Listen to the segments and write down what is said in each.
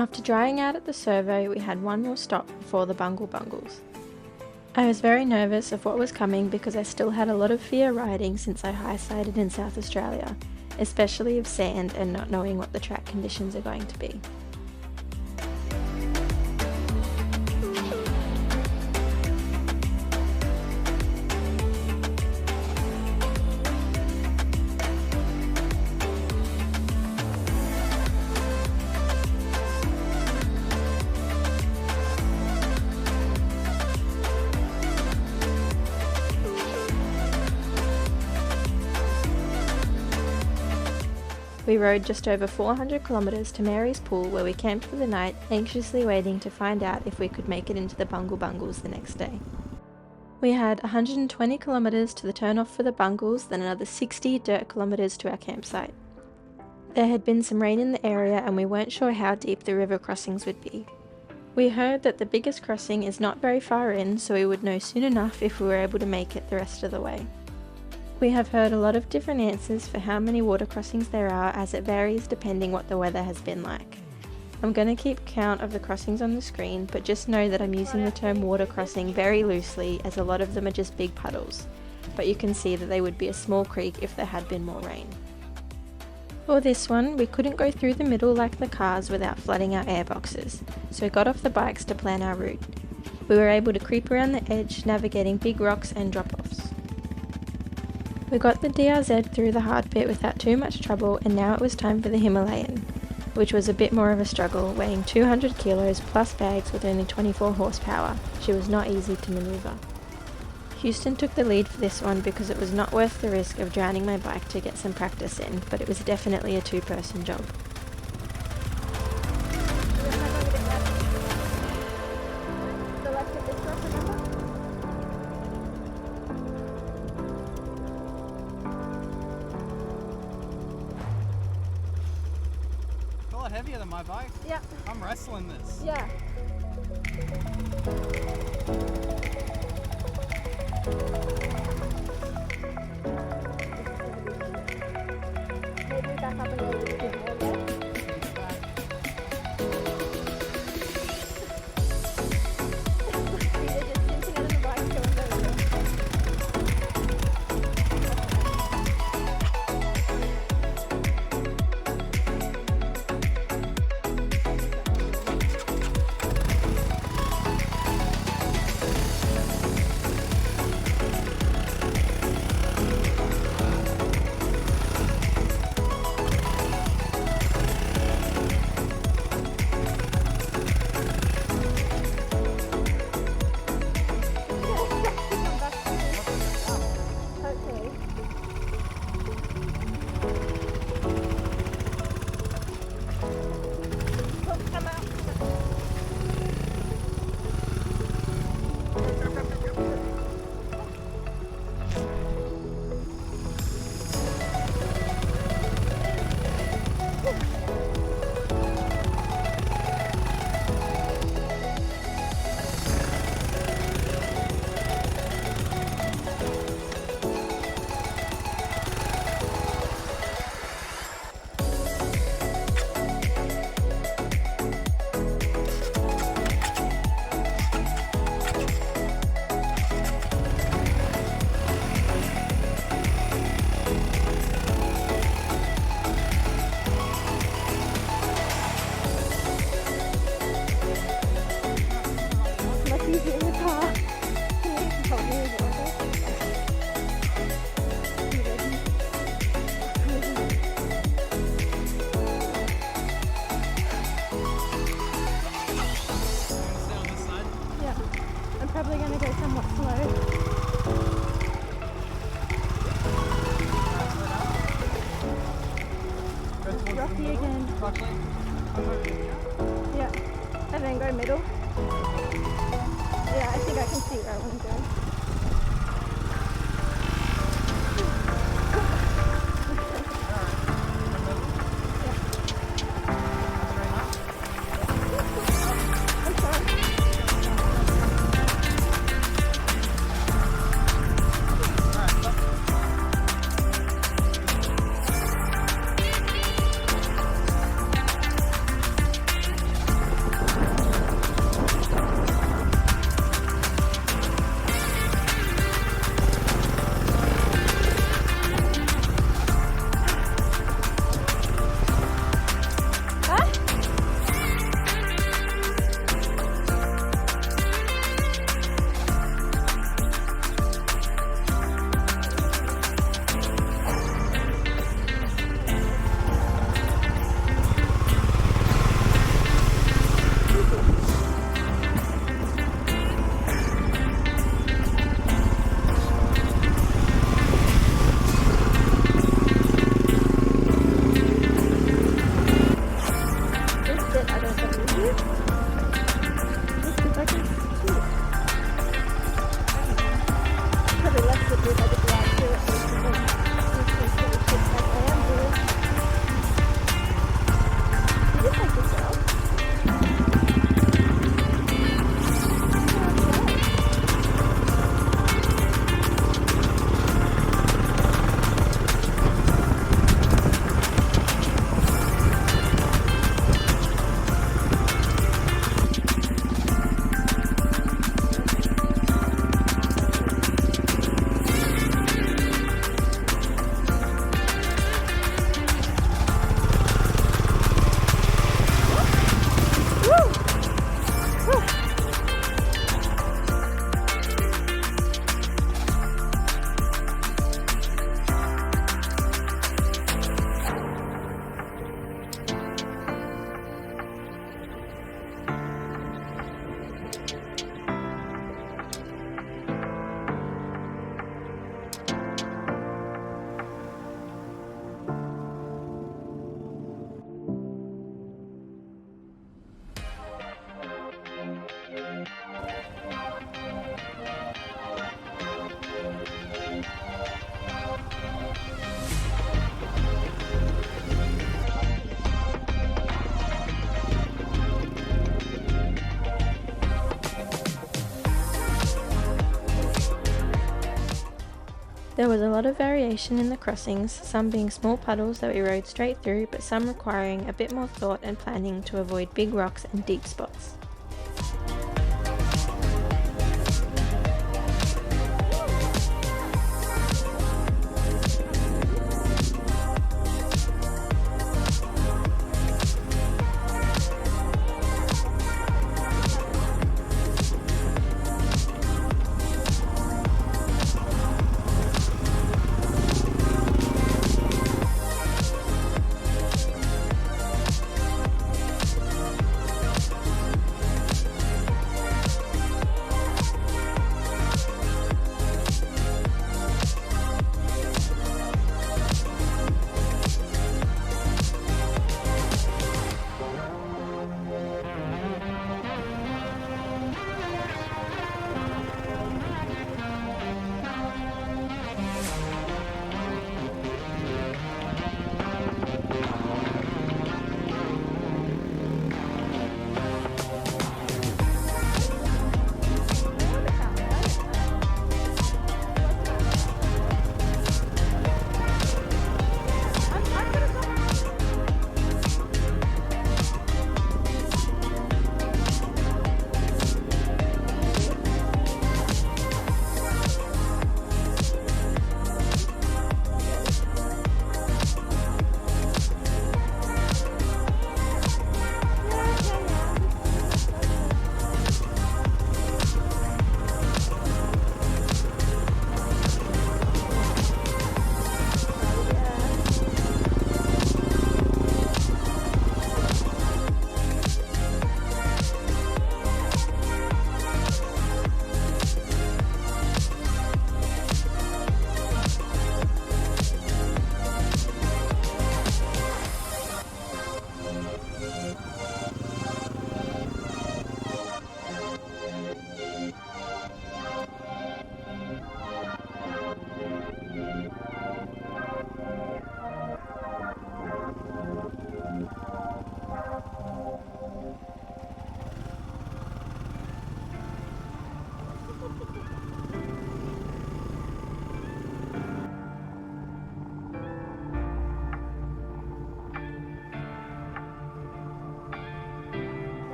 After drying out at the servo, we had one more stop before the Bungle Bungles. I was very nervous of what was coming because I still had a lot of fear riding since I high-sided in South Australia, especially of sand and not knowing what the track conditions are going to be. We rode just over 400 kilometres to Mary's Pool where we camped for the night, anxiously waiting to find out if we could make it into the Bungle Bungles the next day. We had 120 kilometres to the turn-off for the Bungles, then another 60 dirt kilometres to our campsite. There had been some rain in the area and we weren't sure how deep the river crossings would be. We heard that the biggest crossing is not very far in, so we would know soon enough if we were able to make it the rest of the way. We have heard a lot of different answers for how many water crossings there are, as it varies depending what the weather has been like. I'm going to keep count of the crossings on the screen, but just know that I'm using the term water crossing very loosely as a lot of them are just big puddles, but you can see that they would be a small creek if there had been more rain. For this one, we couldn't go through the middle like the cars without flooding our airboxes, so got off the bikes to plan our route. We were able to creep around the edge, navigating big rocks and drop-offs. We got the DRZ through the hard bit without too much trouble, and now it was time for the Himalayan, which was a bit more of a struggle, weighing 200 kilos plus bags with only 24 horsepower. She was not easy to manoeuvre. Houston took the lead for this one because it was not worth the risk of drowning my bike to get some practice in, but it was definitely a two-person job. Heavier than my bike. Yeah. I'm wrestling this. Yeah. Maybe back up a little bit more. Probably going to go somewhat slow. Rocky again. Yeah, and then go middle. Yeah, I think I can see where I want to go. There was a lot of variation in the crossings, some being small puddles that we rode straight through, but some requiring a bit more thought and planning to avoid big rocks and deep spots.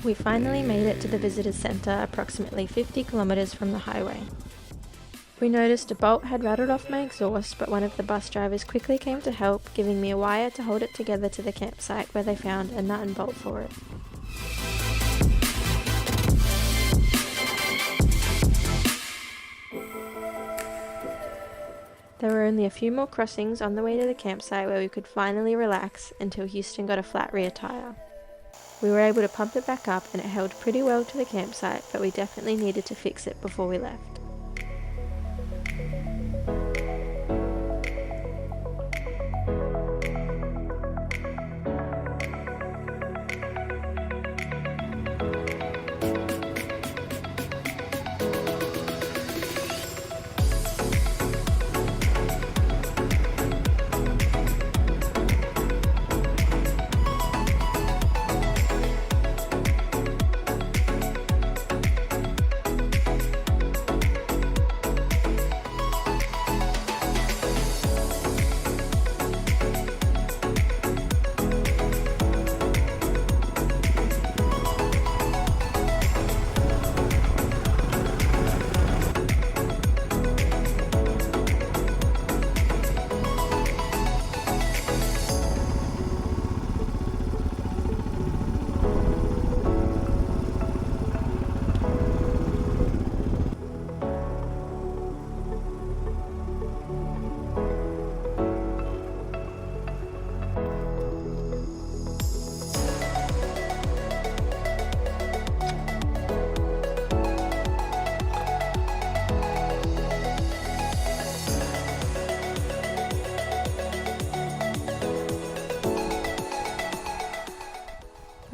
We finally made it to the visitor centre, approximately 50 kilometres from the highway. We noticed a bolt had rattled off my exhaust, but one of the bus drivers quickly came to help, giving me a wire to hold it together to the campsite, where they found a nut and bolt for it. There were only a few more crossings on the way to the campsite where we could finally relax until Houston got a flat rear tyre. We were able to pump it back up and it held pretty well to the campsite, but we definitely needed to fix it before we left.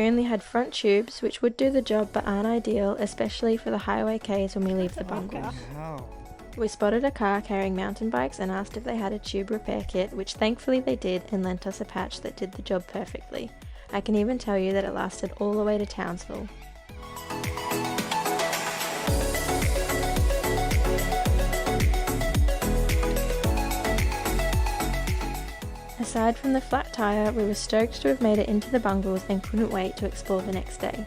We only had front tubes, which would do the job but aren't ideal, especially for the highway Ks when we leave the Bungles. Hell. We spotted a car carrying mountain bikes and asked if they had a tube repair kit, which thankfully they did, and lent us a patch that did the job perfectly. I can even tell you that it lasted all the way to Townsville. Aside from the flat tyre, we were stoked to have made it into the Bungles and couldn't wait to explore the next day.